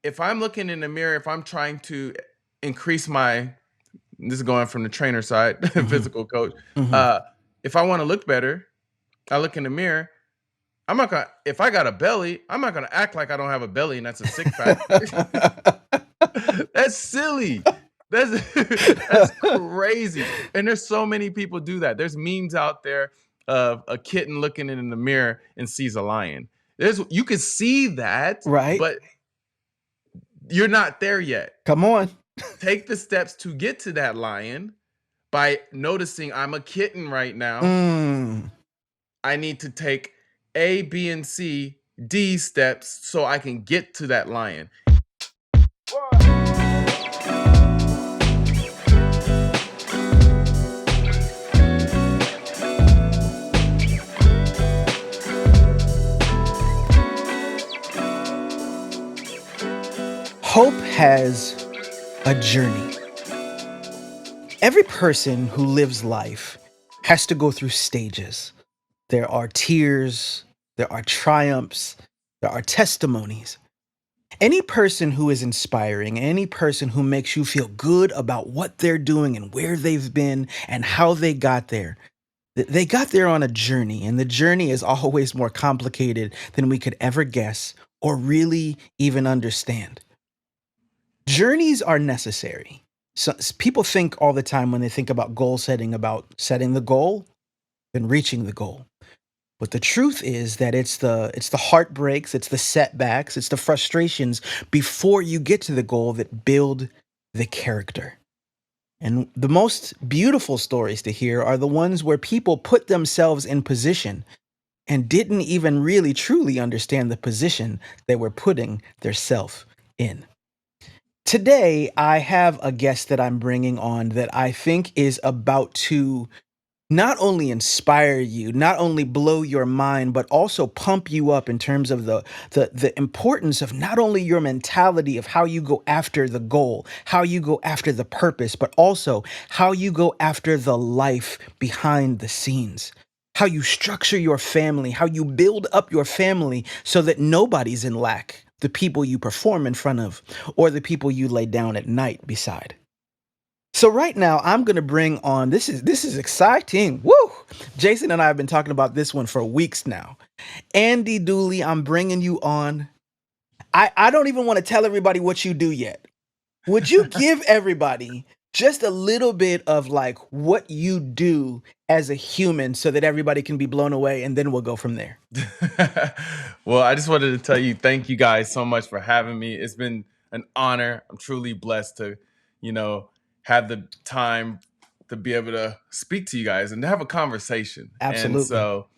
if I'm looking in the mirror, if I'm trying to increase my, this is going from the trainer side, Hmm. physical coach. Hmm. Uh, if I want to look better, I look in the mirror. I'm not gonna. If I got a belly, I'm not gonna act like I don't have a belly and that's a six pack. That's silly. That's that's crazy. And there's so many people do that. There's memes out there of a kitten looking in the mirror and sees a lion. You can see that, Right. but you're not there yet. Come on. Take the steps to get to that lion by noticing I'm a kitten right now. Mm. I need to take A, B, and C, D steps so I can get to that lion. Hope has a journey. Every person who lives life has to go through stages. There are tears, there are triumphs, there are testimonies. Any person who is inspiring, any person who makes you feel good about what they're doing and where they've been and how they got there, they got there on a journey, and the journey is always more complicated than we could ever guess or really even understand. Journeys are necessary. So people think all the time when they think about goal setting about setting the goal and reaching the goal. But the truth is that it's the heartbreaks, it's the setbacks, it's the frustrations before you get to the goal that build the character. And the most beautiful stories to hear are the ones where people put themselves in position and didn't even really truly understand the position they were putting theirself in. Today, I have a guest that I'm bringing on that I think is about to not only inspire you, not only blow your mind, but also pump you up in terms of the importance of not only your mentality of how you go after the goal, how you go after the purpose, but also how you go after the life behind the scenes. How you structure your family, how you build up your family so that nobody's in lack. The people you perform in front of, or the people you lay down at night beside. So right now I'm gonna bring on this is exciting. Woo! Jason and I have been talking about this one for weeks now. Andy Dooley, I'm bringing you on. I don't even want to tell everybody what you do yet. Would you give everybody just a little bit of like what you do as a human so that everybody can be blown away and then we'll go from there? Well, I just wanted to tell you, thank you guys so much for having me. It's been an honor. I'm truly blessed to, you know, have the time to be able to speak to you guys and to have a conversation. And Absolutely. so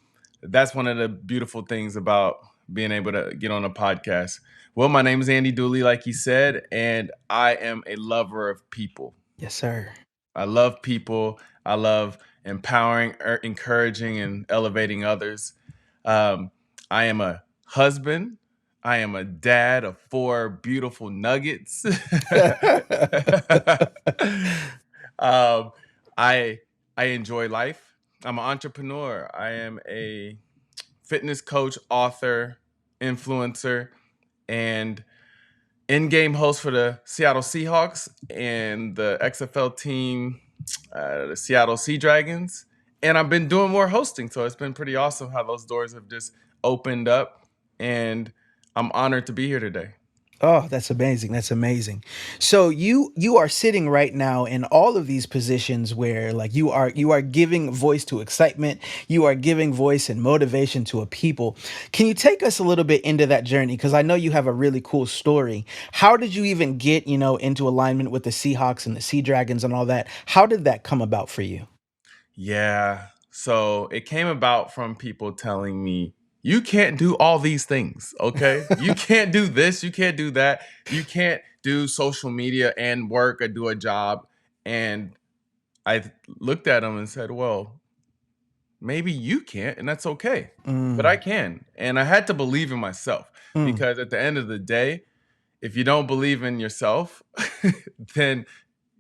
that's one of the beautiful things about being able to get on a podcast. Well, my name is Andy Dooley, like you said, and I am a lover of people. Yes, sir. I love people. I love empowering, encouraging, and elevating others. Um, I am a husband. I am a dad of four beautiful nuggets. um, I I enjoy life. I'm an entrepreneur. I am a fitness coach, author, influencer, and in-game host for the Seattle Seahawks and the XFL team, the Seattle Sea Dragons. And I've been doing more hosting, so it's been pretty awesome how those doors have just opened up. And I'm honored to be here today. Oh, that's amazing. That's amazing. So you are sitting right now in all of these positions where like you are giving voice to excitement, you are giving voice and motivation to a people. Can you take us a little bit into that journey because I know you have a really cool story. How did you even get, into alignment with the Seahawks and the Sea Dragons and all that? How did that come about for you? Yeah. So it came about from people telling me, you can't do all these things, okay? You can't do this, you can't do that. You can't do social media and work or do a job. And I looked at them and said, well, maybe you can't, and that's okay. But I Mm, can. And I had to believe in myself mm, because at the end of the day, if you don't believe in yourself, then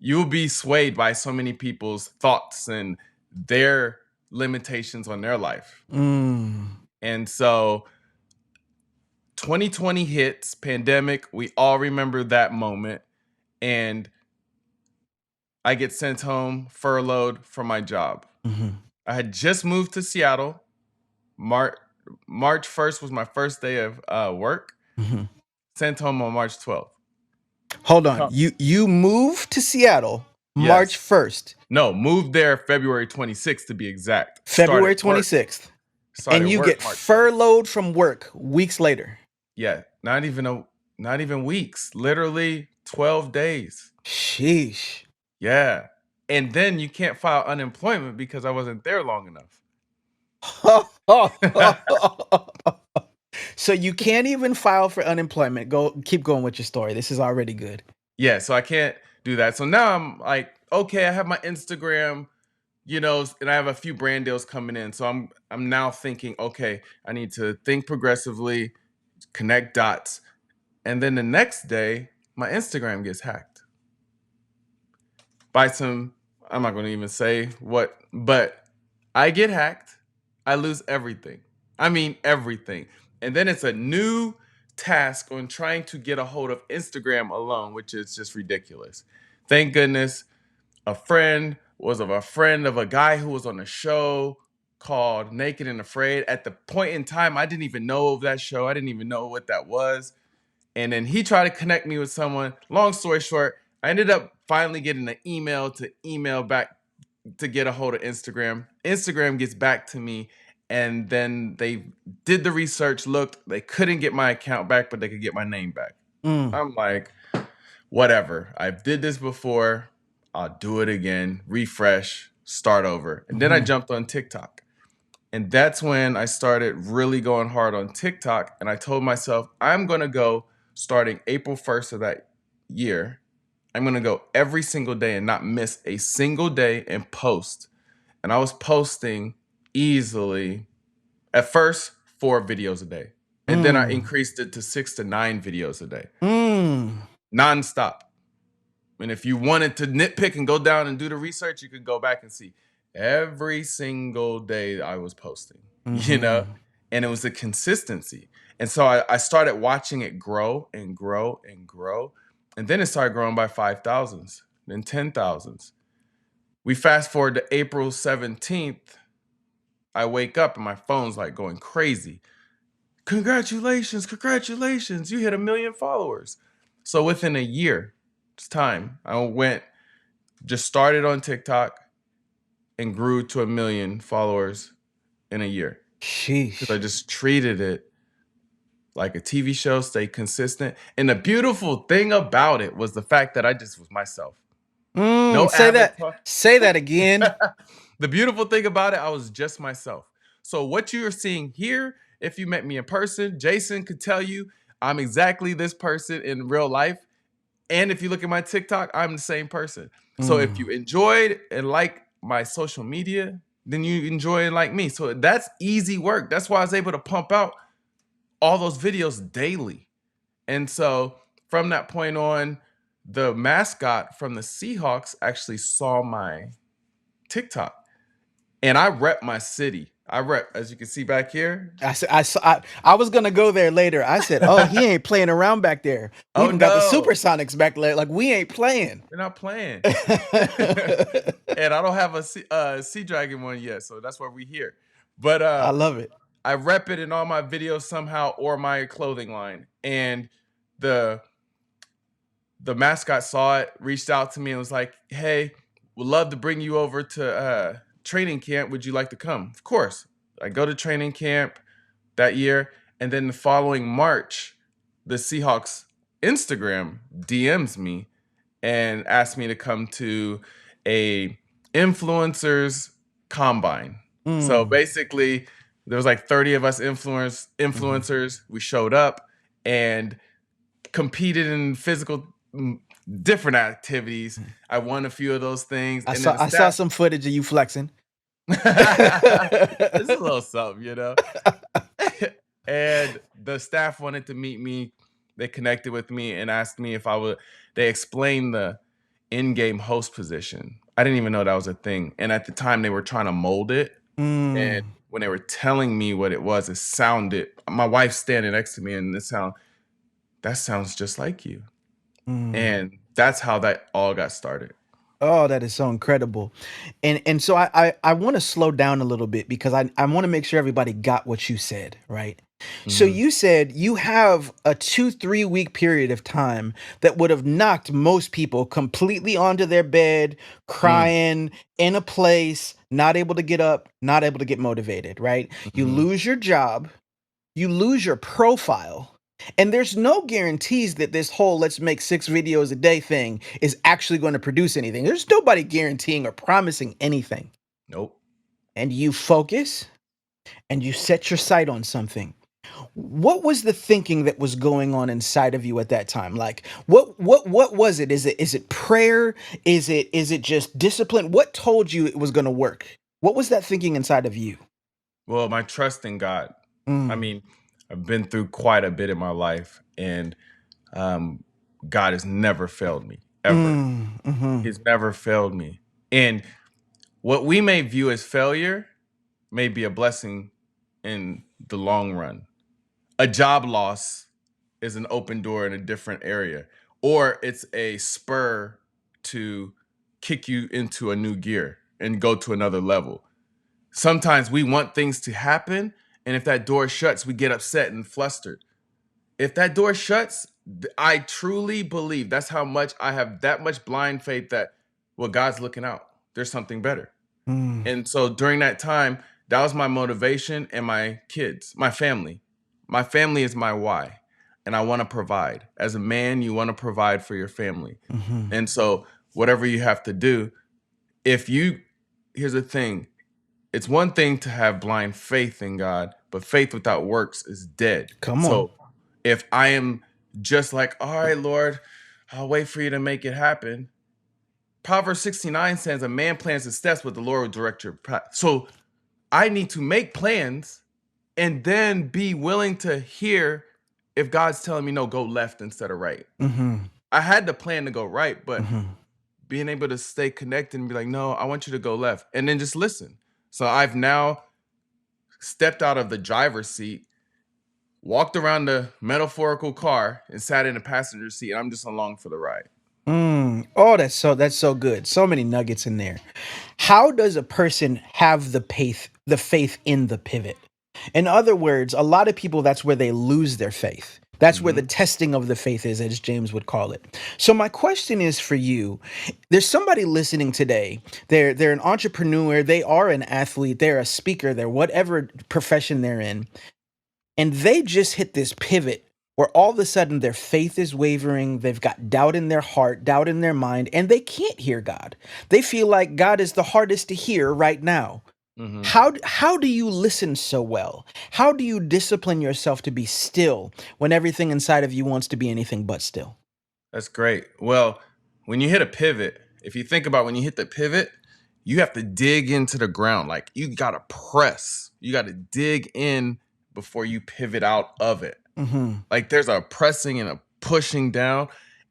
you'll be swayed by so many people's thoughts and their limitations on their life. mm. And so 2020 hits, pandemic. We all remember that moment. And I get sent home, furloughed from my job. Mhm. I had just moved to Seattle. Mar- March 1st was my first day of work. Mhm. Sent home on March 12th. Hold on. Come. You moved to Seattle March Yes. 1st, No, moved there February 26th to be exact. February 26th, and Started you work get March 1st. furloughed from work weeks later. Yeah, not even weeks. Literally 12 days. Sheesh. Yeah. And then you can't file unemployment because I wasn't there long enough. So you can't even file for unemployment. Keep going with your story. This is already good. Yeah, so I can't do that. So now I'm like, okay, I have my Instagram, and I have a few brand deals coming in. So I'm now thinking, okay, I need to think progressively, connect dots. And then the next day, my Instagram gets hacked by some, I'm not going to even say what, but I get hacked. I lose everything. I mean, everything. And then it's a new task on trying to get a hold of Instagram alone, which is just ridiculous. Thank goodness a friend was of a friend of a guy who was on a show called Naked and Afraid. At the point in time, I didn't even know of that show. I didn't even know what that was. And then he tried to connect me with someone. Long story short, I ended up finally getting an email to email back to get a hold of Instagram. Instagram gets back to me, and then they did the research, looked, they couldn't get my account back, but they could get my name back. Mm. I'm like, whatever. I did this before. I'll do it again, refresh, start over. And then I Mhm. jumped on TikTok. And that's when I started really going hard on TikTok. And I told myself, I'm going to go starting April 1st of that year. I'm going to go every single day and not miss a single day and post. And I was posting easily at first 4 videos a day. And then I Mm. increased it to 6 to 9 videos a day, Mm. nonstop. And if you wanted to nitpick and go down and do the research, you could go back and see every single day I was posting, Mhm. and it was the consistency. And so I started watching it grow and grow and grow. And then it started growing by 5,000s, then 10,000s. We fast forward to April 17th. I wake up and my phone's like going crazy. Congratulations, congratulations. You hit 1 million followers. So within a year, it's time. I went just started on TikTok and grew to 1 million followers in a year because I Sheesh. just treated it like a TV show, stayed consistent. And the beautiful thing about it was the fact that I just was myself. No Say that. avatar. Say that again. The beautiful thing about it, I was just myself. So what you are seeing here, if you met me in person, Jason could tell you I'm exactly this person in real life. And if you look at my TikTok, I'm the same person. So if Mm. you enjoyed and like my social media, then you enjoy and like me. So that's easy work. That's why I was able to pump out all those videos daily. And so from that point on, the mascot from the Seahawks actually saw my TikTok. And I rep my city. I rep, as you can see back here. I was gonna go there later. I said, "Oh, he ain't playing around back there. We Oh even got the no, Supersonics back there. Like we ain't playing." we're not playing. And I don't have a Sea Dragon one yet, so that's why we here. But I love it. I rep it in all my videos somehow or my clothing line. And the the mascot saw it, reached out to me and was like, "Hey, would love to bring you over to training camp. Would you like to come?" Of course. I go to training camp that year, and then the following March, the Seahawks Instagram DMs me and asked me to come to a influencers combine. So Mm. basically, there was like 30 of us Mhm. influencers. We showed up and competed in physical different activities. I won a few of those things, I and then saw the I saw staff. some footage of you flexing. It's a little something. And the staff wanted to meet me. They connected with me and asked me if I would. They explained the in-game host position. I didn't even know that was a thing. And at the time, they were trying to mold it. And Mm. when they were telling me what it was, it sounded, my wife standing next to me, and that sounds just like you. Mm. And that's how that all got started. Oh, that is so incredible. And so I want to slow down a little bit because I want to make sure everybody got what you said, right? So Hmm. you said you have a 2-3 week period of time that would have knocked most people completely onto their bed, Mm. crying in a place, not able to get up, not able to get motivated, right? You Hmm. lose your job, you lose your profile. And there's no guarantees that this whole let's make 6 videos a day thing is actually going to produce anything. There's nobody guaranteeing or promising anything. Nope. And you focus and you set your sight on something. What was the thinking that was going on inside of you at that time? Like what was it? Is it prayer? Is it just discipline? What told you it was going to work? What was that thinking inside of you? Well, my trust in God. I Mm, mean, I've been through quite a bit in my life, and um, God has never failed me, ever. mhm, He's never failed me. And what we may view as failure may be a blessing in the long run. A job loss is an open door in a different area, or it's a spur to kick you into a new gear and go to another level. Sometimes we want things to happen, and if that door shuts, we get upset and flustered. If that door shuts, I truly believe that's how much I have that much blind faith that, well, God's looking out. There's something better. mm, And so during that time, that was my motivation, and my kids, my family. My family is my why. And I want to provide. As a man, you want to provide for your family. mhm. And so whatever you have to do, if you, here's the thing, it's one thing to have blind faith in God, but faith without works is dead. Come on. So if I am just like, all right, Lord, I'll wait for you to make it happen. Proverbs 69 says, a man plans his steps, but the Lord will direct your path. So I need to make plans and then be willing to hear if God's telling me, no, go left instead of right. Mhm, I had the plan to go right, but mhm. being able to stay connected and be like, no, I want you to go left, and then just listen. So I've now stepped out of the driver's seat, walked around the metaphorical car, and sat in the passenger seat. And I'm just along for the ride. Oh, that's so good. So many nuggets in there. How does a person have the faith in the pivot? In other words, a lot of people that's where they lose their faith. That's where the Hmm. testing of the faith is, as James would call it. So my question is for you. There's somebody listening today. They're an entrepreneur, they are an athlete, they're a speaker, they're whatever profession they're in, and they just hit this pivot where all of a sudden their faith is wavering, they've got doubt in their heart, doubt in their mind, and they can't hear God. They feel like God is the hardest to hear right now. Hmm. How do you listen so well? How do you discipline yourself to be still when everything inside of you wants to be anything but still? That's great. Well, when you hit a pivot, if you think about when you hit the pivot, you have to dig into the ground. Like you got to press, you got to dig in before you pivot out of it. Mhm. Like there's a pressing and a pushing down.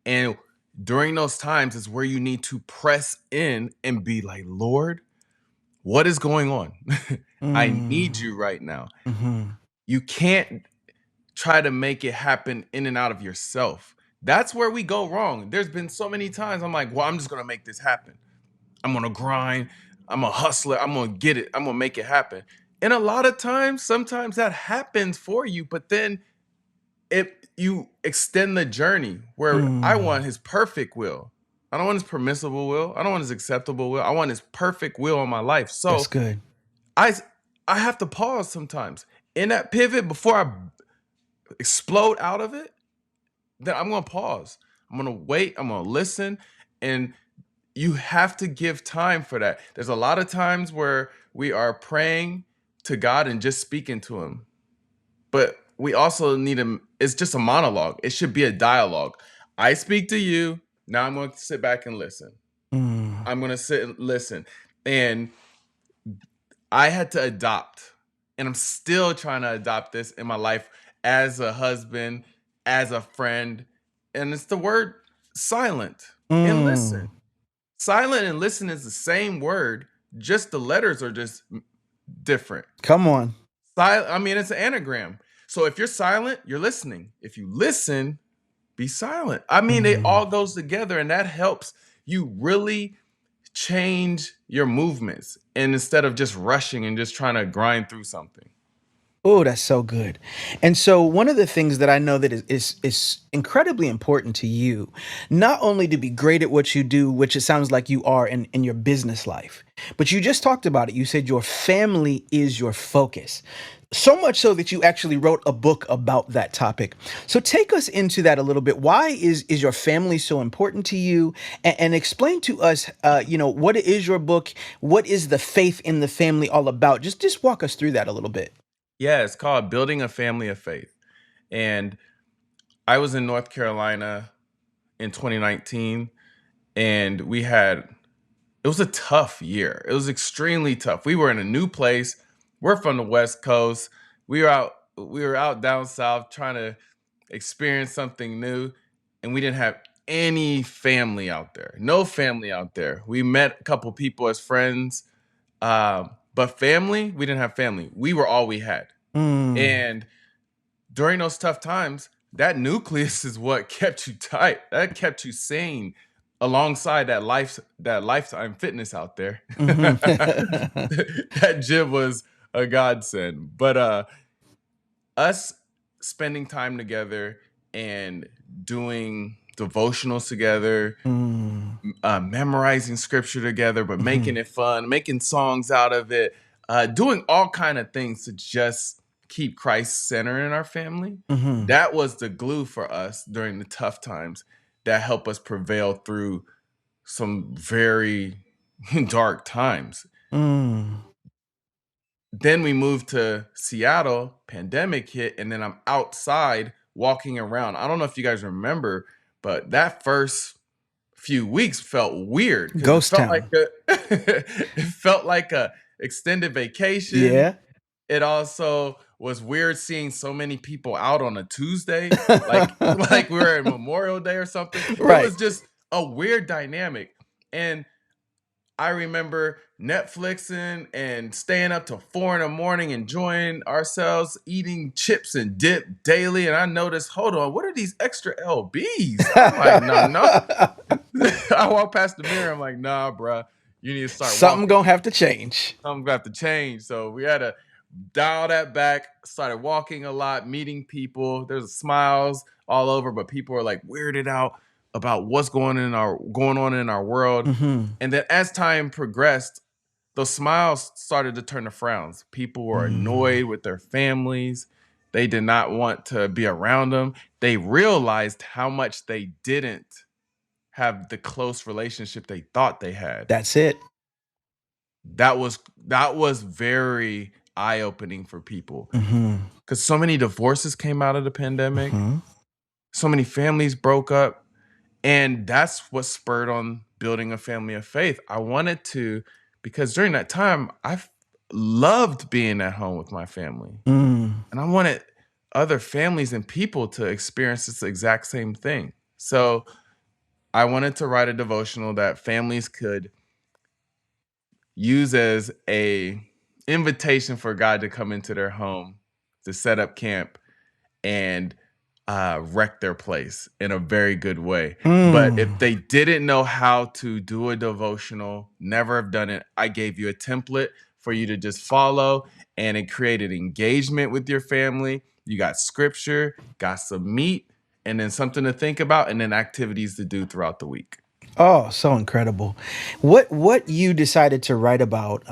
And during those times is where you need to press in and be like, Lord, what is going on? I need Mm. you right now. Mhm. You can't try to make it happen in and out of yourself. That's where we go wrong. There's been so many times I'm like, well, I'm just going to make this happen. I'm going to grind. I'm a hustler. I'm going to get it. I'm going to make it happen. And a lot of times, sometimes that happens for you, but then if you extend the journey where I Mm. want his perfect will. I don't want his permissible will. I don't want his acceptable will. I want his perfect will in my life. That's So good. I I have to pause sometimes in that pivot before I explode out of it. Then I'm gonna pause. I'm gonna wait. I'm gonna listen, and you have to give time for that. There's a lot of times where we are praying to God and just speaking to Him, but we also need him. It's just a monologue. It should be a dialogue. I speak to you. Now I'm going to sit back and listen. Mm. I'm going to sit and listen. And I had to adopt, and I'm still trying to adopt this in my life as a husband, as a friend. And it's the word silent and listen. Mm. Silent and listen is the same word, just the letters are just different. Come on. I mean, it's an anagram. So if you're silent, you're listening. If you listen, be silent. I mean, it Mm. all goes together, and that helps you really change your movements, and instead of just rushing and just trying to grind through something. Oh, that's so good. And so one of the things that I know that is incredibly important to you, not only to be great at what you do, which it sounds like you are in your business life, but you just talked about it. You said your family is your focus. So much so that you actually wrote a book about that topic. So take us into that a little bit. Why is your family so important to you? And explain to us, what is your book? What is the faith in the family all about? Just walk us through that a little bit. Yeah, it's called Building a Family of Faith. And I was in North Carolina in 2019, and it was a tough year. It was extremely tough. We were in a new place. We're from the West Coast. We were out down south trying to experience something new, and we didn't have any family out there. No family out there. We met a couple people as friends, but family, we didn't have family. We were all we had. Mm. And during those tough times, that nucleus is what kept you tight. That kept you sane alongside that lifetime fitness out there. Hmm. That gym was a godsend. But us spending time together and doing devotionals together, Mm. memorizing scripture together, but Hmm. making it fun, making songs out of it, doing all kind of things to just keep Christ center in our family. Hmm. That was the glue for us during the tough times that helped us prevail through some very dark times. Mm. Then we moved to Seattle, pandemic hit, and then I'm outside walking around. I don't know if you guys remember, but that first few weeks felt weird because it Ghost felt like town. it felt like a extended vacation. Yeah. It also was weird seeing so many people out on a Tuesday, like we were at Memorial Day or something. It Right. was just a weird dynamic. And I remember Netflixing and staying up till 4 in the morning, enjoying ourselves, eating chips and dip daily. And I noticed, hold on, what are these extra LBs? I'm like, no, no. I walk past the mirror. I'm like, nah, bruh, you need to start Something walking. gonna have to change. Something got to change. So we had to dial that back. Started walking a lot, meeting people. There's smiles all over, but people are like weirded out about what's going on in our world. Hmm. And then as time progressed, those smiles started to turn to frowns. People were Mm. annoyed with their families. They did not want to be around them. They realized how much they didn't have the close relationship they thought they had. That's it. That was very eye-opening for people Hmm. because so many divorces came out of the pandemic. Hmm. So many families broke up, and that's what spurred on building a family of faith. I wanted to, because during that time, loved being at home with my family. Mm. And I wanted other families and people to experience this exact same thing. So I wanted to write a devotional that families could use as a invitation for God to come into their home, to set up camp and wreck their place in a very good way. But Mm. if they didn't know how to do a devotional, never have done it, I gave you a template for you to just follow, and it created engagement with your family. You got scripture, got some meat, and then something to think about, and then activities to do throughout the week. Oh, so incredible. What you decided to write about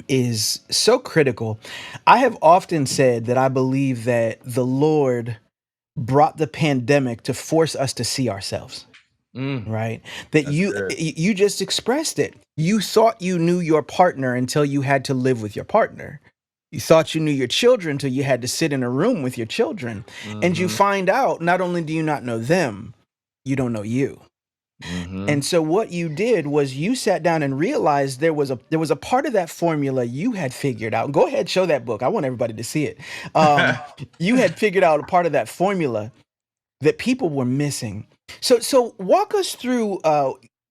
is so critical. I have often said that I believe that the Lord brought the pandemic to force us to see ourselves, Mm, right? That that's good. you just expressed it. You thought you knew your partner until you had to live with your partner. You thought you knew your children until you had to sit in a room with your children. And you Mm-hmm. find out not only do you not know them, you don't know you. Mm-hmm. And so what you did was you sat down and realized there was a part of that formula you had figured out. Go ahead, show that book. I want everybody to see it. You had figured out a part of that formula that people were missing. So walk us through.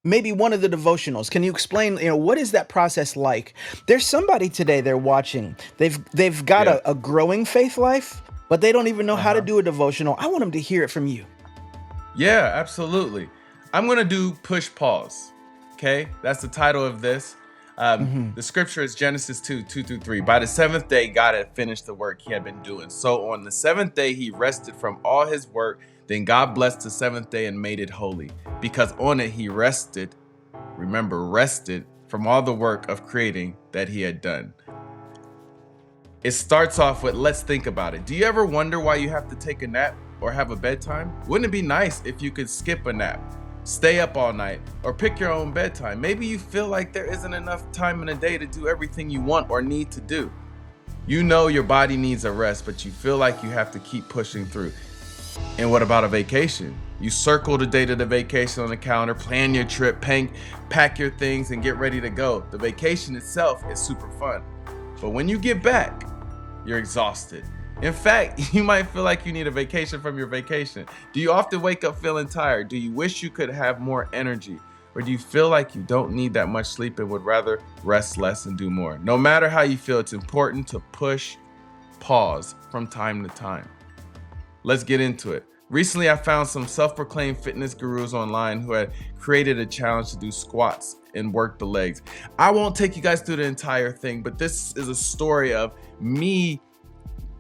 maybe one of the devotionals. Can you explain, what is that process like? There's somebody today they're watching. They've got Yeah. a growing faith life, but they don't even know how to Uh-huh. do a devotional. I want them to hear it from you. Yeah, absolutely. I'm going to do push pause. Okay? That's the title of this. Hmm. The scripture is Genesis 2:2-3. By the seventh day, God had finished the work he had been doing. So on the seventh day, he rested from all his work. Then God blessed the seventh day and made it holy, because on it he rested, remember, rested from all the work of creating that he had done. It starts off with, let's think about it. Do you ever wonder why you have to take a nap or have a bedtime? Wouldn't it be nice if you could skip a nap, stay up all night, or pick your own bedtime? Maybe you feel like there isn't enough time in a day to do everything you want or need to do. You know your body needs a rest, but you feel like you have to keep pushing through. And what about a vacation? You circle the date of the vacation on the calendar, plan your trip, pack your things, and get ready to go. The vacation itself is super fun. But when you get back, you're exhausted. In fact, you might feel like you need a vacation from your vacation. Do you often wake up feeling tired? Do you wish you could have more energy? Or do you feel like you don't need that much sleep and would rather rest less and do more? No matter how you feel, it's important to push pause from time to time. Let's get into it. Recently, I found some self-proclaimed fitness gurus online who had created a challenge to do squats and work the legs. I won't take you guys through the entire thing, but this is a story of me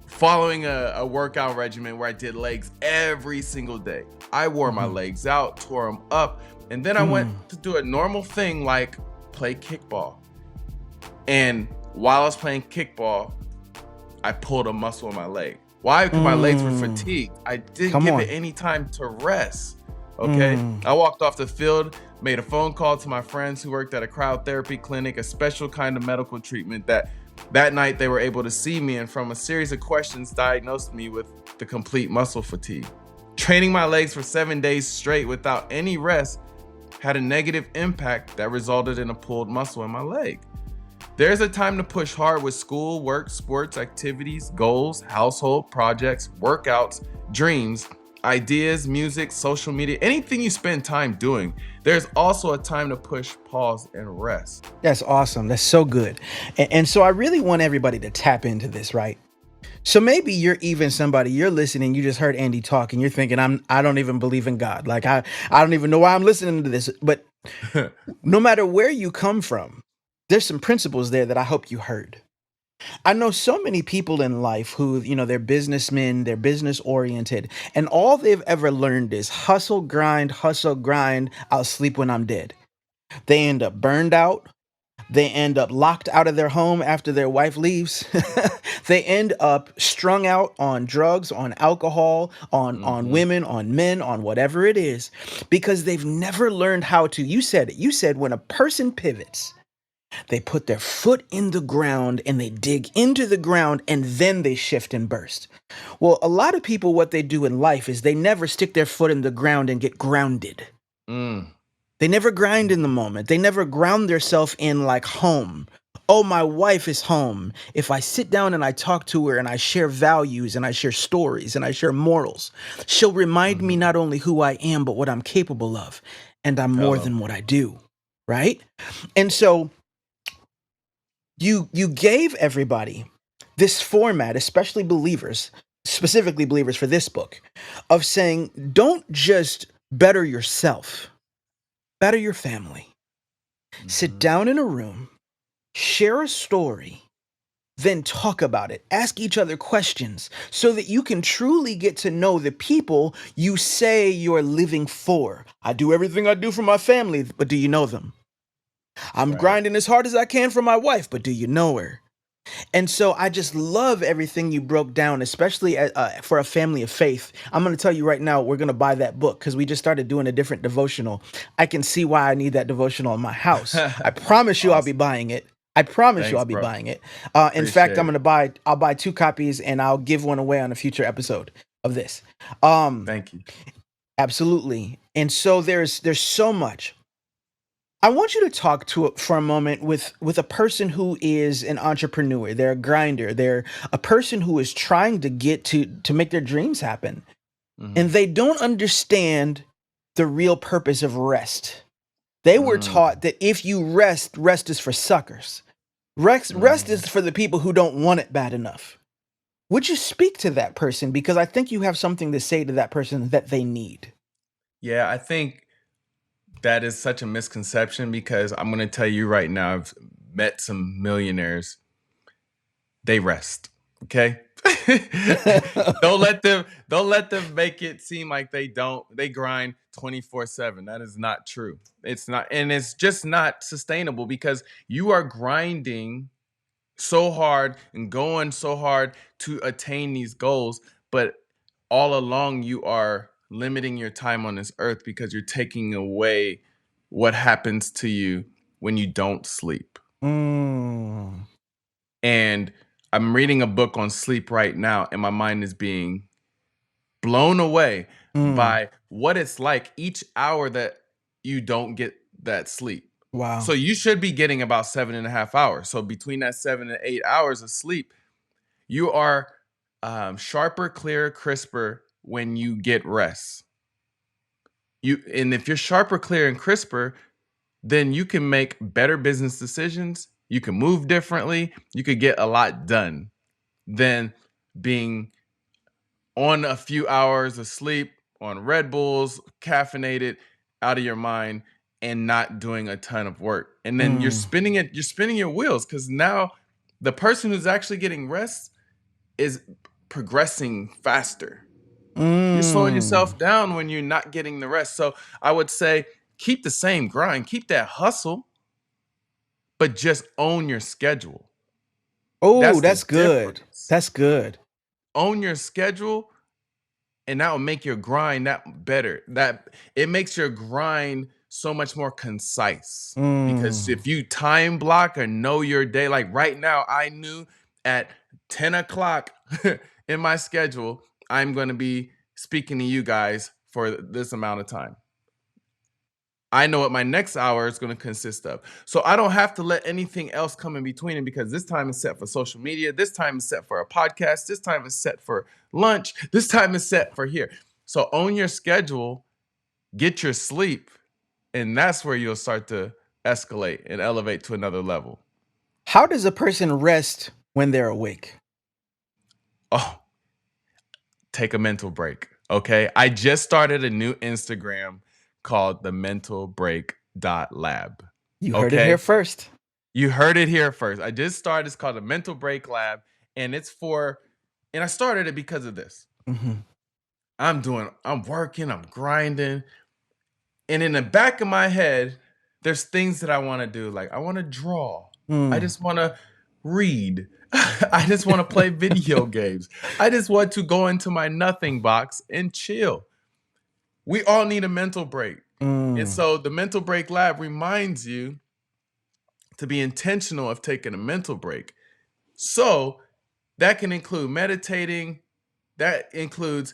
following a workout regimen where I did legs every single day. I wore my Hmm. legs out, tore them up, and then I went to do a normal thing like play kickball. And while I was playing kickball, I pulled a muscle in my leg. Why? Because my legs were Mm. fatigued. I didn't Come give it on. any time to rest. Okay. Mm. I walked off the field, made a phone call to my friends who worked at a cryotherapy clinic, a special kind of medical treatment that night they were able to see me, and from a series of questions diagnosed me with the complete muscle fatigue. Training my legs for 7 days straight without any rest had a negative impact that resulted in a pulled muscle in my leg. There's a time to push hard with school, work, sports, activities, goals, household projects, workouts, dreams, ideas, music, social media, anything you spend time doing. There's also a time to push pause and rest. That's awesome. That's so good. And so I really want everybody to tap into this, right? So maybe you're even somebody you're listening, you just heard Andy talk and you're thinking, I don't even believe in God. Like I don't even know why I'm listening to this. But no matter where you come from, there's some principles there that I hope you heard. I know so many people in life who, they're businessmen, they're business oriented, and all they've ever learned is hustle, grind, I'll sleep when I'm dead. They end up burned out. They end up locked out of their home after their wife leaves. They end up strung out on drugs, on alcohol, on hmm women, on men, on whatever it is, because they've never learned how to. You said it. You said when a person pivots, they put their foot in the ground and they dig into the ground and then they shift and burst. Well, a lot of people, what they do in life is they never stick their foot in the ground and get grounded. Mm. They never grind in the moment. They never ground themselves in like home. Oh, my wife is home. If I sit down and I talk to her and I share values and I share stories and I share morals, she'll remind me hmm not only who I am, but what I'm capable of. And I'm more Hello. than what I do. Right? And so you gave everybody this format, especially believers, specifically believers for this book, of saying, don't just better yourself, better your family. Sit hmm down in a room, share a story, then talk about it. Ask each other questions so that you can truly get to know the people you say you're living for. I do everything I do for my family, but do you know them? I'm Right. grinding as hard as I can for my wife, but do you know her? And so I just love everything you broke down, especially for a family of faith. I'm going to tell you right now, we're going to buy that book because we just started doing a different devotional. I can see why I need that devotional in my house. I promise you I'll be Awesome. buying it. I promise you Thanks, I'll be bro. buying it. In fact, Appreciate it. I'll buy 2 copies and I'll give one away on a future episode of this. Um, Thank you. Absolutely. And so there's so much. I want you to talk to for a moment with a person who is an entrepreneur. They're a grinder. They're a person who is trying to get to make their dreams happen, hmm and they don't understand the real purpose of rest. They were Mm, taught that if you rest, rest is for suckers. Rest mhm. is for the people who don't want it bad enough. Would you speak to that person? Because I think you have something to say to that person that they need. Yeah, I think that is such a misconception because I'm going to tell you right now, I've met some millionaires. They rest. Okay. Don't let them make it seem like they don't. They grind 24/7. That is not true. It's not, and it's just not sustainable because you are grinding so hard and going so hard to attain these goals, but all along you are limiting your time on this earth because you're taking away what happens to you when you don't sleep. Mm, And I'm reading a book on sleep right now, and my mind is being blown away mm, by what it's like each hour that you don't get that sleep. wow. So you should be getting about 7.5 hours. So between that 7 and 8 hours of sleep, you are sharper, clearer, crisper when you get rest. And if you're sharper, clear, and crisper, then you can make better business decisions. You can move differently. You could get a lot done than being on a few hours of sleep, on Red Bulls, caffeinated, out of your mind, and not doing a ton of work. And then Mm, you're spinning your wheels because now the person who's actually getting rest is progressing faster. You're slowing mm. yourself down when you're not getting the rest. So I would say keep the same grind, keep that hustle, but just own your schedule. Oh, That's the that's good. difference. That's good. Own your schedule, and that will make your grind that better. That it makes your grind so much more concise. Because Mm, if you time block or know your day, like right now, I knew at 10 o'clock in my schedule, I'm going to be speaking to you guys for this amount of time. I know what my next hour is going to consist of. So I don't have to let anything else come in between it because this time is set for social media. This time is set for a podcast. This time is set for lunch. This time is set for here. So own your schedule, get your sleep, and that's where you'll start to escalate and elevate to another level. how does a person rest when they're awake? Oh, take a mental break. Okay. I just started a new Instagram called the mental break lab. You heard it here Okay. first. You heard it here first. I just started. It's called a mental break lab, and it's for, and I started it because of this. Hmm. I'm working, I'm grinding, and in the back of my head, there's things that I want to do. Like I want to draw. I Mm. just want to read. I just want to play video games. I just want to go into my nothing box and chill. We all need a mental break. And Mm. so the mental break lab reminds you to be intentional of taking a mental break. So that can include meditating. That includes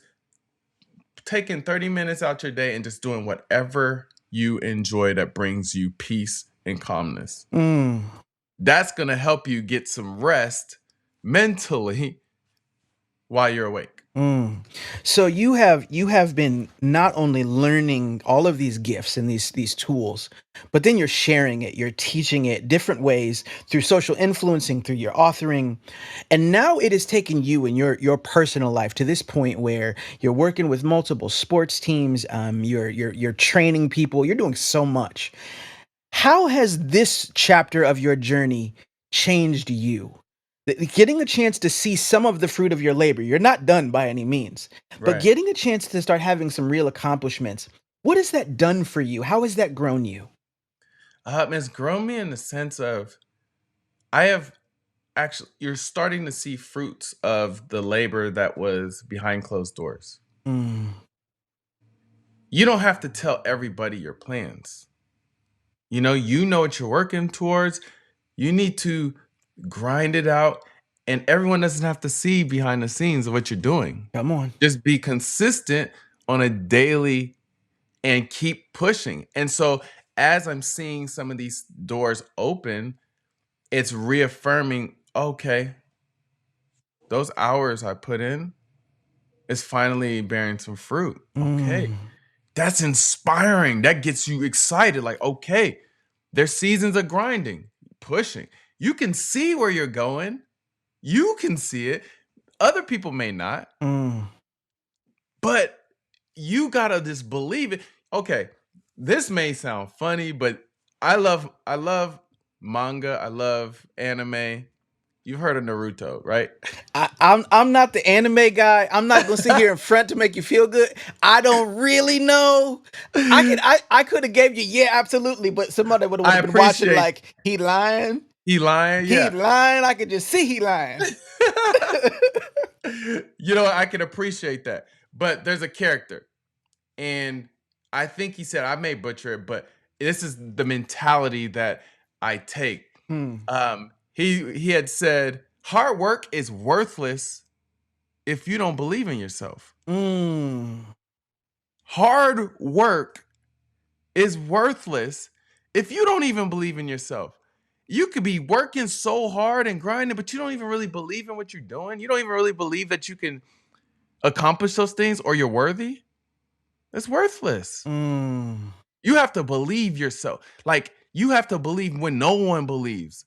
taking 30 minutes out your day and just doing whatever you enjoy that brings you peace and calmness. Mm. That's going to help you get some rest mentally while you're awake. Mm. So you have been not only learning all of these gifts and these tools, but then you're sharing it, you're teaching it different ways through social influencing, through your authoring, and now it has taken you in your personal life to this point where you're working with multiple sports teams, you're training people, you're doing so much. How has this chapter of your journey changed you? Getting a chance to see some of the fruit of your labor. You're not done by any means, but Right. getting a chance to start having some real accomplishments. What has that done for you? How has that grown you? It's grown me in the sense of I have actually, you're starting to see fruits of the labor that was behind closed doors. Mm, You don't have to tell everybody your plans. You know what you're working towards. You need to grind it out, and everyone doesn't have to see behind the scenes of what you're doing. come on. Just be consistent on a daily and keep pushing. And so, as I'm seeing some of these doors open, it's reaffirming, okay, those hours I put in is finally bearing some fruit. Okay, Mm, That's inspiring. That gets you excited. Like, okay, there's seasons of grinding, pushing. You can see where you're going. You can see it. Other people may not, Mm. but you gotta just believe it. Okay, this may sound funny, but I love manga. I love anime. You've heard of Naruto, right? I'm not the anime guy. I'm not gonna sit here in front to make you feel good. I don't really know. I could have gave you yeah, absolutely, but somebody would I have been watching appreciate like he lying. he lying, He yeah. lying. I could just see he lying. I can appreciate that. But there's a character, and I think he said, I may butcher it, but this is the mentality that I take. Hmm. He had said, hard work is worthless if you don't believe in yourself. Mm. Hard work is worthless if you don't even believe in yourself. You could be working so hard and grinding, but you don't even really believe in what you're doing. You don't even really believe that you can accomplish those things or you're worthy. It's worthless. Mm. You have to believe yourself. Like, you have to believe when no one believes.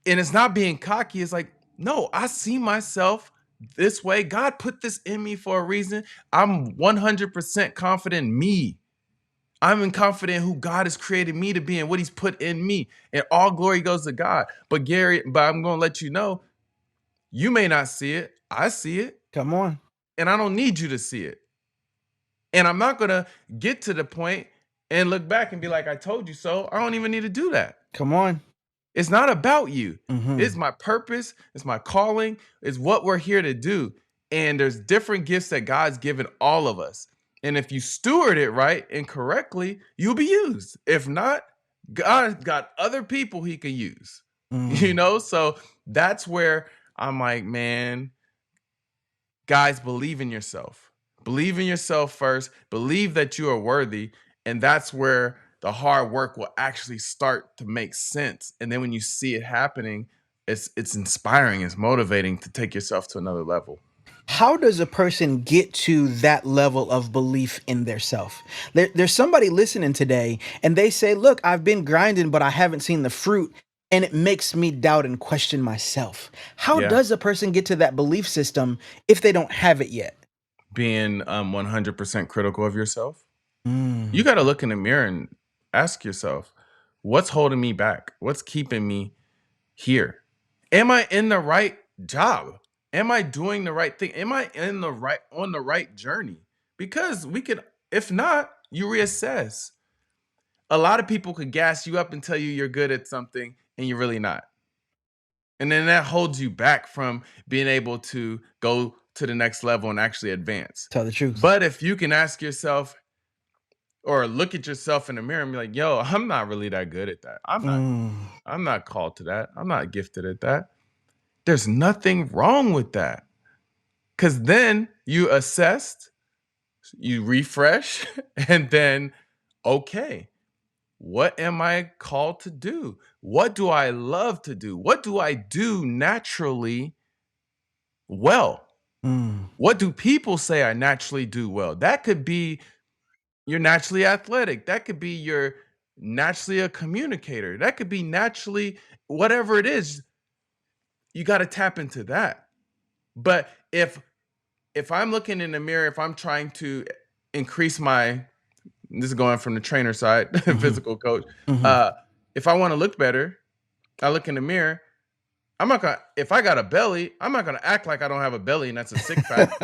And it's not being cocky. It's like, no, I see myself this way. God put this in me for a reason. I'm 100% confident in me. I'm confident who God has created me to be and what he's put in me. And all glory goes to God. But I'm going to let you know, you may not see it. I see it. Come on. And I don't need you to see it. And I'm not going to get to the point and look back and be like, I told you so. I don't even need to do that. Come on. It's not about you. Mm-hmm. It's my purpose. It's my calling. It's what we're here to do. And there's different gifts that God's given all of us. And if you steward it right and correctly, you'll be used. If not, God's got other people he can use. Mm. So that's where I'm like, man, guys, believe in yourself. Believe in yourself first. Believe that you are worthy. And that's where the hard work will actually start to make sense. And then when you see it happening, it's inspiring, it's motivating to take yourself to another level. How does a person get to that level of belief in their self? There's somebody listening today and they say, look, I've been grinding, but I haven't seen the fruit. And it makes me doubt and question myself. How Yeah. does a person get to that belief system if they don't have it yet? Being 100% critical of yourself. Mm. You got to look in the mirror and ask yourself, what's holding me back? What's keeping me here? Am I in the right job? Am I doing the right thing? Am I on the right journey? Because if not, you reassess. A lot of people could gas you up and tell you you're good at something and you're really not. And then that holds you back from being able to go to the next level and actually advance. Tell the truth. But if you can ask yourself or look at yourself in the mirror and be like, yo, I'm not really that good at that. Mm. I'm not called to that. I'm not gifted at that. There's nothing wrong with that. Cause then you assessed, you refresh, and then, okay, what am I called to do? What do I love to do? What do I do naturally well? Mm. What do people say I naturally do well? That could be you're naturally athletic. That could be you're naturally a communicator. That could be naturally whatever it is. You got to tap into that. But if I'm looking in the mirror, if I'm trying to increase this is going from the trainer side, Mm-hmm. physical coach. Mm-hmm. If I want to look better, I look in the mirror. I'm not gonna. If I got a belly, I'm not gonna act like I don't have a belly and that's a sick fact.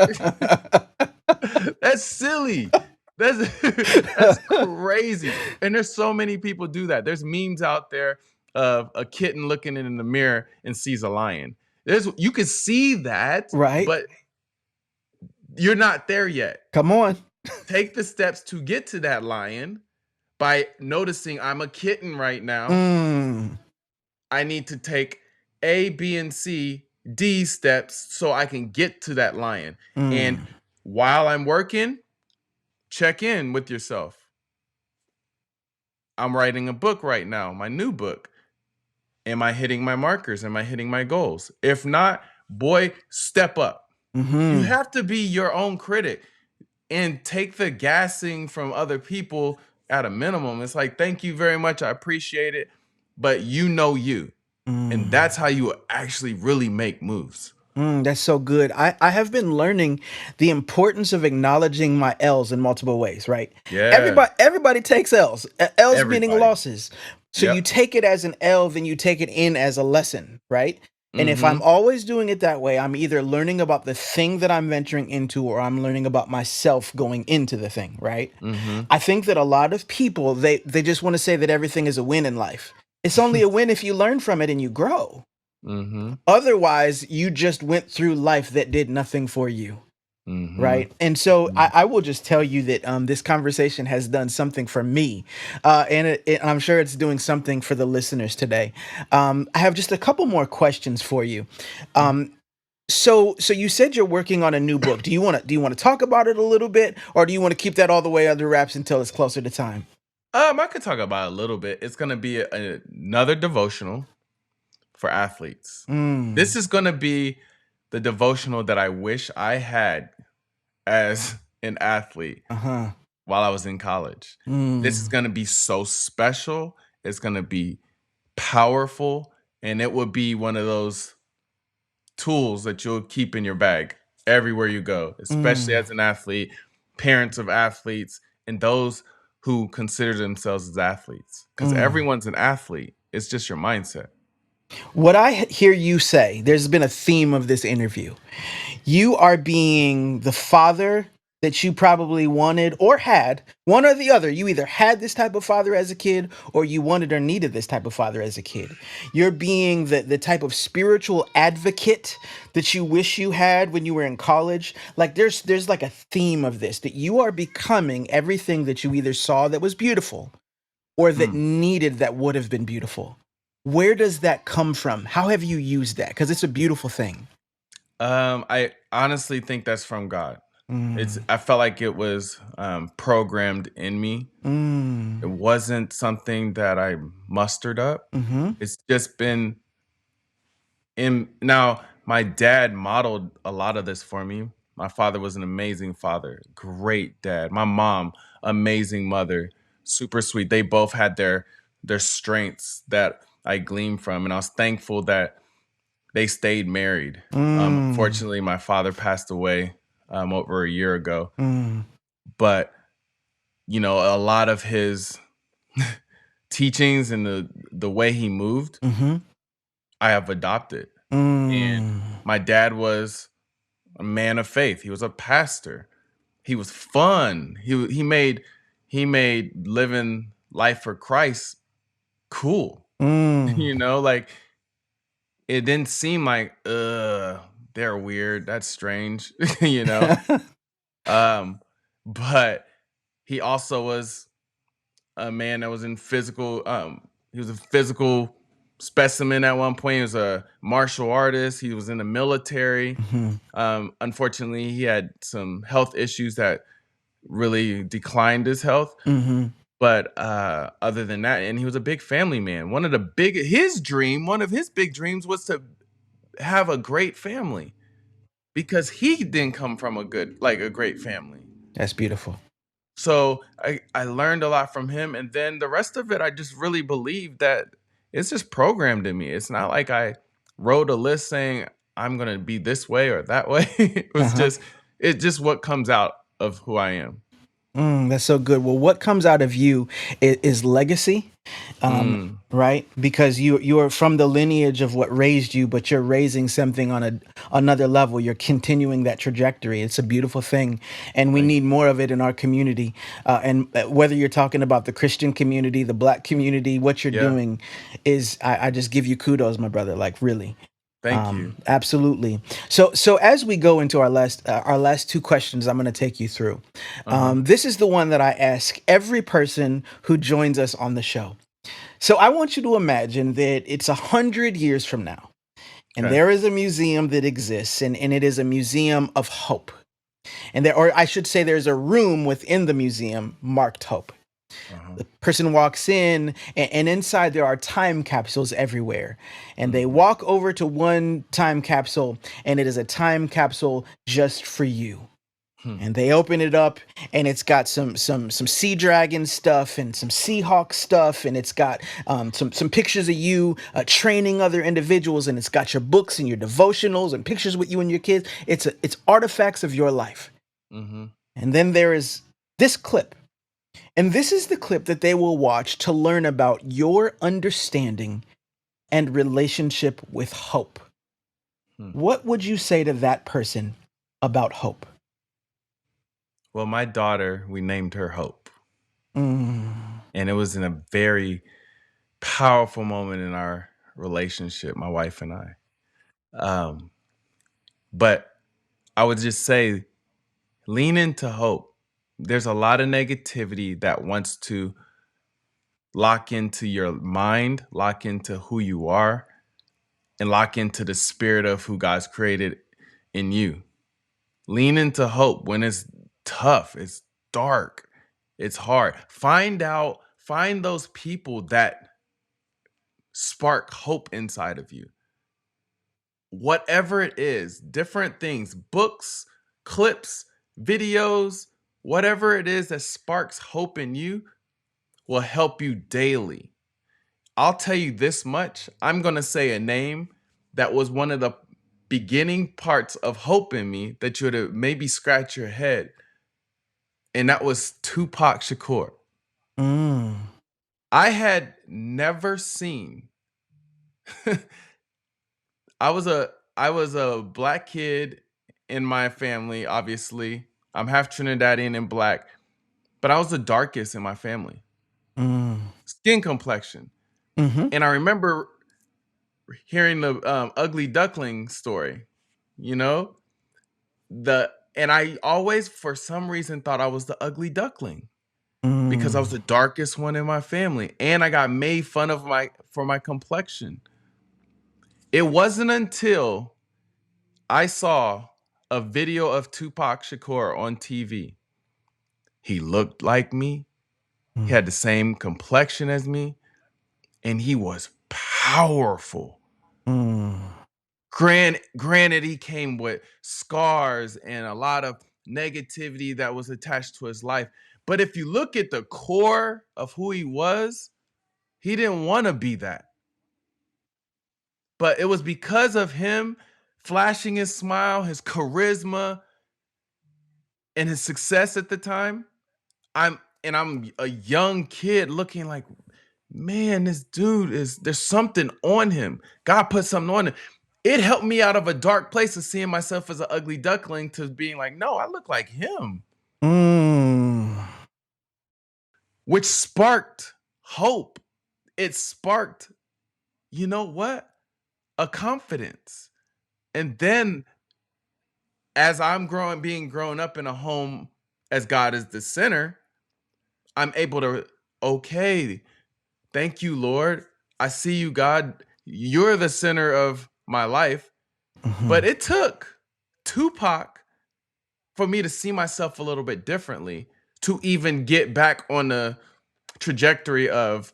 That's silly. That's crazy. And there's so many people do that. There's memes out there of a kitten looking in the mirror and sees a lion. You can see that, Right. but you're not there yet. Come on. Take the steps to get to that lion by noticing I'm a kitten right now. Mm. I need to take A, B, and C, D steps so I can get to that lion. And Mm. while I'm working, check in with yourself. I'm writing a book right now, my new book. Am I hitting my markers? Am I hitting my goals? If not, boy, step up. You Mm-hmm. have to be your own critic. and take the gassing from other people at a minimum. It's like, thank you very much. I appreciate it. But you know you. And Mm. that's how you actually really make moves. That's so good. I have been learning the importance of acknowledging my L's in multiple ways, right? Yeah. Everybody takes L's. L's meaning Everybody. losses. So you Yep. take it as an L, then you take it in as a lesson, right? And if I'm Mm-hmm. always doing it that way, I'm either learning about the thing that I'm venturing into or I'm learning about myself going into the thing, right? Mm-hmm. I think that a lot of people they just want to say that everything is a win in life. It's only a win if you learn from it and you grow. Mm-hmm. Otherwise, you just went through life that did nothing for you. Mm-hmm. Right. And so I will just tell you that this conversation has done something for me. And I'm sure it's doing something for the listeners today. I have just a couple more questions for you. Mm-hmm. So you said you're working on a new book. Do you want to talk about it a little bit, or do you want to keep that all the way under wraps until it's closer to time? I could talk about it a little bit. It's gonna be another devotional for athletes. Mm. This is gonna be the devotional that I wish I had as an athlete Uh-huh. while I was in college. This is Mm. gonna be so special. It's gonna be powerful, and it would be one of those tools that you'll keep in your bag everywhere you go, especially Mm. as an athlete, parents of athletes, and those who consider themselves as athletes. Because Mm. everyone's an athlete. It's just your mindset. What I hear you say, there's been a theme of this interview. You are being the father that you probably wanted or had, one or the other. You either had this type of father as a kid or you wanted or needed this type of father as a kid. You're being the type of spiritual advocate that you wish you had when you were in college. Like there's like a theme of this, that you are becoming everything that you either saw that was beautiful or that Hmm. needed that would have been beautiful. Where does that come from? How have you used that? Because it's a beautiful thing. I honestly think that's from God. Mm. I felt like it was programmed in me. It Mm. wasn't something that I mustered up. Mm-hmm. It's just been in. Now, my dad modeled a lot of this for me. My father was an amazing father, great dad. My mom, amazing mother, super sweet. They both had their strengths that I gleaned from, and I was thankful that they stayed married. Mm. Unfortunately, my father passed away over a year ago, Mm. but a lot of his teachings and the way he moved, Mm-hmm. I have adopted. And Mm. my dad was a man of faith. He was a pastor. He was fun. He made living life for Christ cool. Mm. Like it didn't seem like they're weird. That's strange. you know. Um, but he also was a man that was in physical. He was a physical specimen at one point. He was a martial artist. He was in the military. Mm-hmm. Unfortunately, he had some health issues that really declined his health. Mm-hmm. But other than that, and he was a big family man. One of his big dreams was to have a great family because he didn't come from a great family. That's beautiful. So I learned a lot from him. And then the rest of it, I just really believe that it's just programmed in me. It's not like I wrote a list saying I'm going to be this way or that way. Uh-huh. It's just what comes out of who I am. That's so good. Well, what comes out of you is legacy, Mm, right? Because you're from the lineage of what raised you, but you're raising something on another level. You're continuing that trajectory. It's a beautiful thing, and we thank need you. more of it in our community. And whether you're talking about the Christian community, the Black community, what you're Yeah. doing is I just give you kudos, my brother. Like really. Thank you. Absolutely. So as we go into our last two questions, I'm going to take you through. Uh-huh. This is the one that I ask every person who joins us on the show. So I want you to imagine that it's 100 years from now, and Okay. there is a museum that exists, and it is a museum of hope. And there, or I should say, there's a room within the museum marked hope. Uh-huh. The person walks in, and inside there are time capsules everywhere. And they Mhm. walk over to one time capsule, and it is a time capsule just for you. Hmm. And they open it up, and it's got some sea dragon stuff and some Seahawk stuff, and it's got some pictures of you training other individuals, and it's got your books and your devotionals and pictures with you and your kids. It's artifacts of your life. Mm-hmm. And then there is this clip, and this is the clip that they will watch to learn about your understanding and relationship with hope. Hmm. What would you say to that person about hope? Well, my daughter, we named her Hope. Mm, And it was in a very powerful moment in our relationship, my wife and I. Um, but I would just say, lean into hope. There's a lot of negativity that wants to lock into your mind, lock into who you are, and lock into the spirit of who God's created in you. Lean into hope when it's tough, it's dark, it's hard. Find those people that spark hope inside of you. Whatever it is, different things, books, clips, videos, whatever it is that sparks hope in you will help you daily. I'll tell you this much. I'm going to say a name that was one of the beginning parts of hope in me that you would have maybe scratch your head. And that was Tupac Shakur. mm, I had never seen I was a black kid in my family, obviously. I'm half Trinidadian and black, but I was the darkest in my family. mm, Skin complexion. mm-hmm, And I remember hearing the ugly duckling story, you know? The and I always for some reason thought I was the ugly duckling because I was mm, the darkest one in my family and I got made fun of for my complexion. It wasn't until I saw a video of Tupac Shakur on TV. He looked like me. He mm, had the same complexion as me, and he was powerful. mm, Granted, he came with scars and a lot of negativity that was attached to his life. But if you look at the core of who he was, he didn't want to be that. But it was because of him flashing his smile, his charisma, and his success at the time. I'm a young kid looking like, man, this dude is there's something on him. God put something on him. It helped me out of a dark place of seeing myself as an ugly duckling to being like, no, I look like him, mm, which sparked hope. It sparked, you know what? A confidence. And then as I'm being grown up in a home as God is the center, I'm able to, okay, thank you, Lord. I see you, God. You're the center of my life. mhm, But it took Tupac for me to see myself a little bit differently to even get back on the trajectory of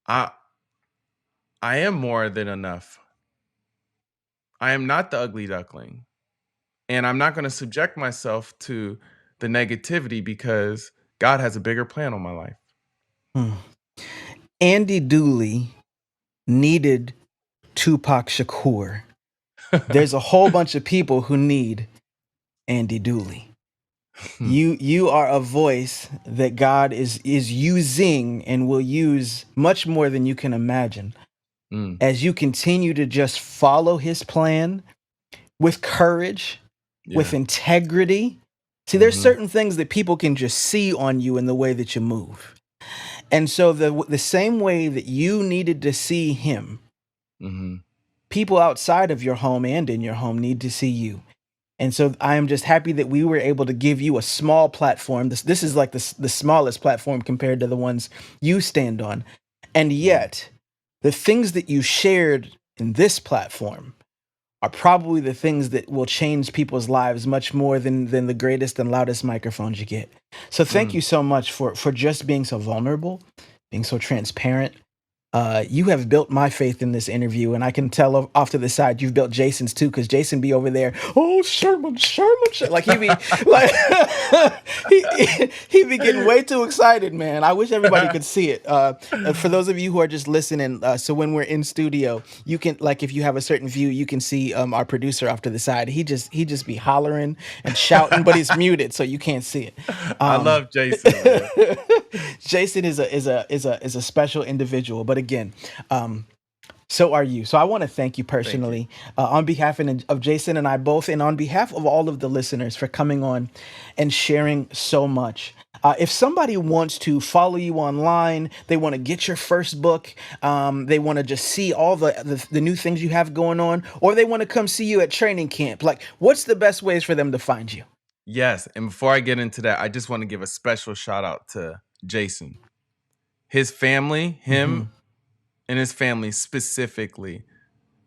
I I am more than enough. I am not the ugly duckling. And I'm not going to subject myself to the negativity because God has a bigger plan on my life. mm. Andy Dooley needed Tupac Shakur. There's a whole bunch of people who need Andy Dooley. You are a voice that God is using and will use much more than you can imagine Mm, as you continue to just follow his plan with courage, with yeah. integrity. See, there's Hmm. certain things that people can just see on you in the way that you move. And so the same way that you needed to see him, Hmm. people outside of your home and in your home need to see you. And so I am just happy that we were able to give you a small platform. This is like the smallest platform compared to the ones you stand on. And Yeah. yet, the things that you shared in this platform are probably the things that will change people's lives much more than the greatest and loudest microphones you get. So thank Mm, you so much for just being so vulnerable, being so transparent, You have built my faith in this interview, and I can tell off to the side you've built Jason's too, because Jason be over there. Oh, Sherman, like he be like he be getting way too excited, man. I wish everybody could see it. For those of you who are just listening, so when we're in studio, you can like if you have a certain view, you can see our producer off to the side. He just be hollering and shouting, but he's muted, so you can't see it. I love Jason, man. Jason is a special individual, but again, so are you. So I want to thank you Thank you. personally on behalf of Jason and I both, and on behalf of all of the listeners for coming on and sharing so much. If somebody wants to follow you online, they want to get your first book, they want to just see all the new things you have going on, or they want to come see you at training camp, like what's the best ways for them to find you? Yes, and before I get into that, I just want to give a special shout out to Jason. His family, him and his family specifically,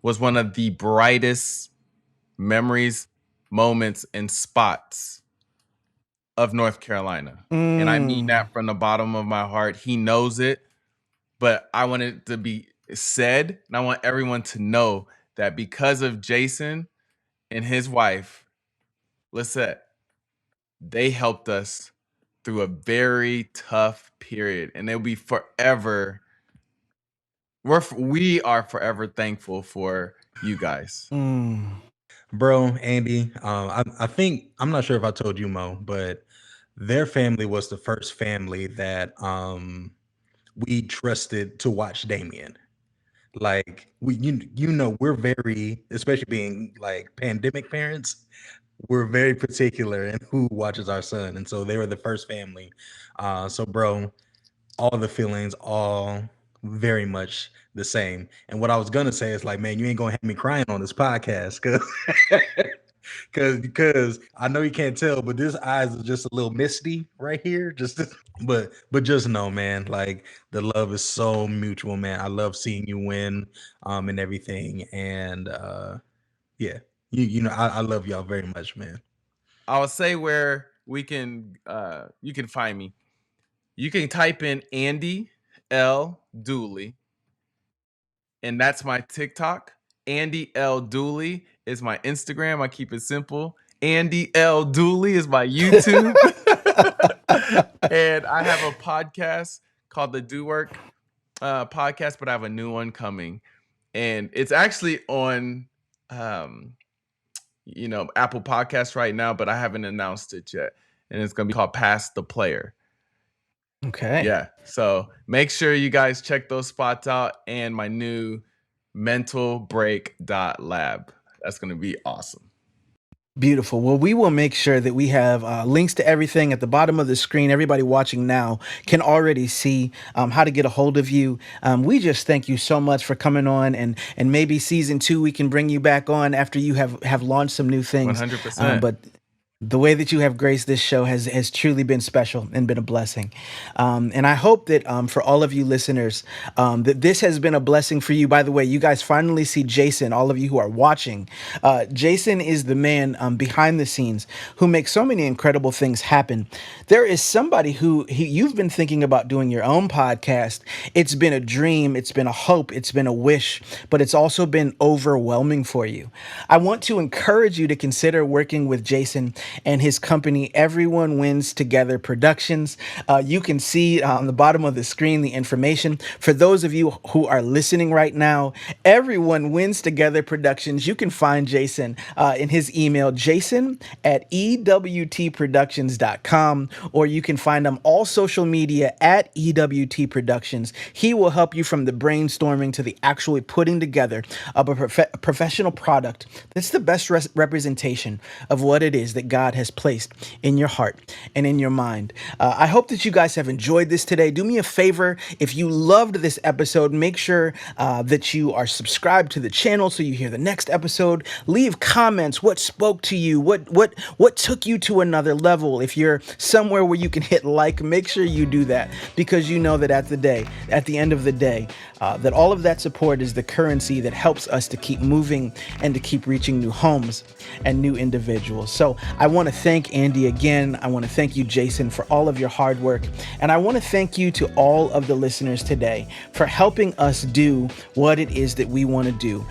was one of the brightest memories, moments, and spots of North Carolina. And I mean Mm. that from the bottom of my heart. He knows it, but I want it to be said, and I want everyone to know that because of Jason and his wife, Lisette, they helped us through a very tough period, and they'll be forever. We are forever thankful for you guys. Mm. Bro, Andy, I think I'm not sure if I told you, Mo, but their family was the first family that we trusted to watch Damien. Like we're very, especially being like pandemic parents, we're very particular in who watches our son, and so they were the first family. So, bro, all the feelings, all very much the same. And what I was gonna say is like, man, you ain't gonna have me crying on this podcast, cause because I know you can't tell, but this eyes is just a little misty right here. Just but just know, man, like the love is so mutual, man. I love seeing you win, and everything. And yeah, I love y'all very much, man. I'll say where you can find me. You can type in Andy L. Dooley, and that's my TikTok. Andy L. Dooley is my Instagram. I keep it simple. Andy L. Dooley is my YouTube. And I have a podcast called the Do Work podcast, but I have a new one coming. And it's actually on Apple Podcasts right now, but I haven't announced it yet. And it's gonna be called Pass the Player. Okay. Yeah. So make sure you guys check those spots out and my new mentalbreak.lab. That's going to be awesome. Beautiful. Well, we will make sure that we have links to everything at the bottom of the screen. Everybody watching now can already see how to get a hold of you. We just thank you so much for coming on, and maybe season 2 we can bring you back on after you have launched some new things. 100%. But the way that you have graced this show has truly been special and been a blessing. And I hope that for all of you listeners, that this has been a blessing for you. By the way, you guys finally see Jason, all of you who are watching. Jason is the man behind the scenes who makes so many incredible things happen. There is somebody you've been thinking about doing your own podcast. It's been a dream, it's been a hope, it's been a wish, but it's also been overwhelming for you. I want to encourage you to consider working with Jason and his company, Everyone Wins Together Productions. You can see on the bottom of the screen the information. For those of you who are listening right now, Everyone Wins Together Productions, you can find Jason in his email, jason@ewtproductions.com, or you can find him all social media at EWT Productions. He will help you from the brainstorming to the actually putting together of a professional product that's the best representation of what it is that God has placed in your heart and in your mind. I hope that you guys have enjoyed this today. Do me a favor, if you loved this episode, make sure that you are subscribed to the channel so you hear the next episode. Leave comments. What spoke to you? What took you to another level? If you're somewhere where you can hit like, make sure you do that, because you know that at the end of the day, that all of that support is the currency that helps us to keep moving and to keep reaching new homes and new individuals. So I I want to thank Andy again. I want to thank you, Jason, for all of your hard work. And I want to thank you to all of the listeners today for helping us do what it is that we want to do.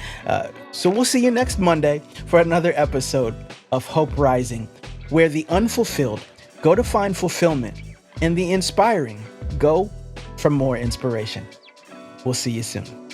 So we'll see you next Monday for another episode of Hope Rising, where the unfulfilled go to find fulfillment and the inspiring go for more inspiration. We'll see you soon.